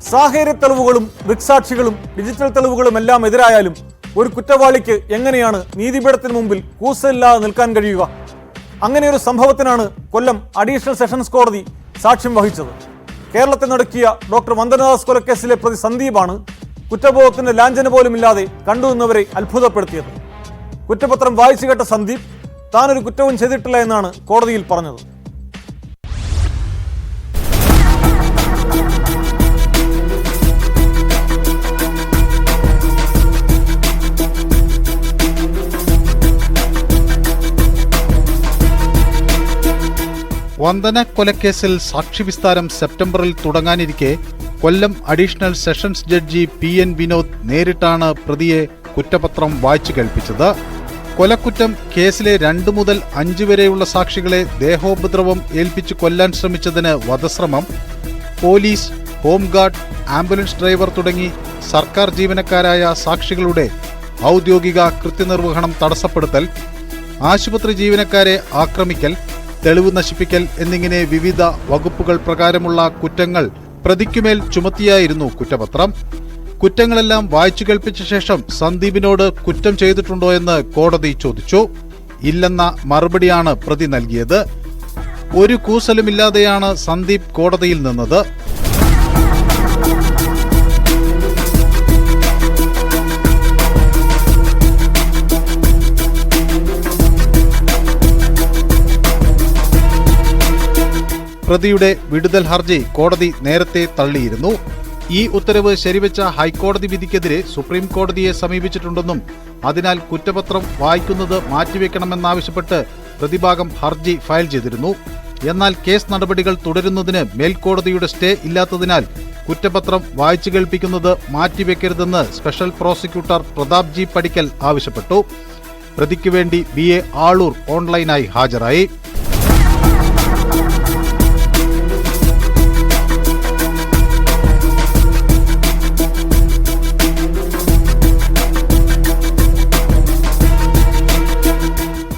സാഹചര്യ തെളിവുകളും ദൃക്സാക്ഷികളും ഡിജിറ്റൽ തെളിവുകളും എല്ലാം എതിരായാലും ഒരു കുറ്റവാളിക്ക് എങ്ങനെയാണ് നീതിപീഠത്തിന് മുമ്പിൽ കൂസലില്ലാതെ നിൽക്കാൻ കഴിയുക? അങ്ങനെയൊരു സംഭവത്തിനാണ് കൊല്ലം അഡീഷണൽ സെഷൻസ് കോടതി സാക്ഷ്യം വഹിച്ചത്. കേരളത്തെ നടുക്കിയ ഡോക്ടർ വന്ദനദാസ് കൊലക്കേസിലെ പ്രതി സന്ദീപാണ് കുറ്റബോധത്തിന്റെ ലാഞ്ചന പോലുമില്ലാതെ കണ്ടുനിന്നവരെ അത്ഭുതപ്പെടുത്തിയത്. കുറ്റപത്രം വായിച്ചു കേട്ട സന്ദീപ് താനൊരു കുറ്റവും ചെയ്തിട്ടില്ല എന്നാണ് കോടതിയിൽ പറഞ്ഞത്. വന്ദന കൊലക്കേസിൽ സാക്ഷി വിസ്താരം സെപ്റ്റംബറിൽ തുടങ്ങാനിരിക്കെ Kollam additional sessions judge PN Vinod നേരിട്ടാണ് പ്രതിയെ കുറ്റപത്രം വായിച്ചു കേൾപ്പിച്ചത്. കൊലക്കുറ്റം കേസിലെ 2 മുതൽ 5 വരെയുള്ള സാക്ഷികളെ ദേഹോപദ്രവം ഏൽപ്പിച്ച് കൊല്ലാൻ ശ്രമിച്ചതിന് വധശ്രമം, പോലീസ്, ഹോംഗാർഡ്, ആംബുലൻസ് ഡ്രൈവർ തുടങ്ങി സർക്കാർ ജീവനക്കാരായ സാക്ഷികളുടെ ഔദ്യോഗിക കൃത്യനിർവഹണം തടസ്സപ്പെടുത്തൽ, ആശുപത്രി ജീവനക്കാരെ ആക്രമിക്കൽ, തെളിവ് നശിപ്പിക്കൽ എന്നിങ്ങനെ വിവിധ വകുപ്പുകൾ പ്രകാരമുള്ള കുറ്റങ്ങൾ പ്രതിക്കുമേൽ ചുമത്തിയായിരുന്നു കുറ്റപത്രം. കുറ്റങ്ങളെല്ലാം വായിച്ചു കേൾപ്പിച്ച ശേഷം സന്ദീപിനോട് കുറ്റം ചെയ്തിട്ടുണ്ടോ എന്ന് കോടതി ചോദിച്ചു. ഇല്ലെന്ന മറുപടിയാണ് പ്രതി നൽകിയത്. ഒരു കൂസലുമില്ലാതെയാണ് സന്ദീപ് കോടതിയിൽ നിന്നത്. പ്രതിയുടെ വിടുതൽ ഹർജി കോടതി നേരത്തെ തള്ളിയിരുന്നു. ഈ ഉത്തരവ് ശരിവെച്ച ഹൈക്കോടതി വിധിക്കെതിരെ സുപ്രീം കോടതിയെ സമീപിച്ചിട്ടുണ്ടെന്നും അതിനാൽ കുറ്റപത്രം വായിക്കുന്നത് മാറ്റിവെക്കണമെന്നാവശ്യപ്പെട്ട് പ്രതിഭാഗം ഹർജി ഫയൽ ചെയ്തിരുന്നു. എന്നാൽ കേസ് നടപടികൾ തുടരുന്നതിന് മേൽക്കോടതിയുടെ സ്റ്റേ ഇല്ലാത്തതിനാൽ കുറ്റപത്രം വായിച്ചു കേൾപ്പിക്കുന്നത് മാറ്റിവെക്കരുതെന്ന് സ്പെഷ്യൽ പ്രോസിക്യൂട്ടർ പ്രതാപ് ജി പടിക്കൽ ആവശ്യപ്പെട്ടു. പ്രതിക്ക് വേണ്ടി BA ആളൂർ ഓൺലൈനായി ഹാജരായി.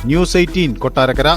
ന്യൂസ് 18 കൊട്ടാരക്കര.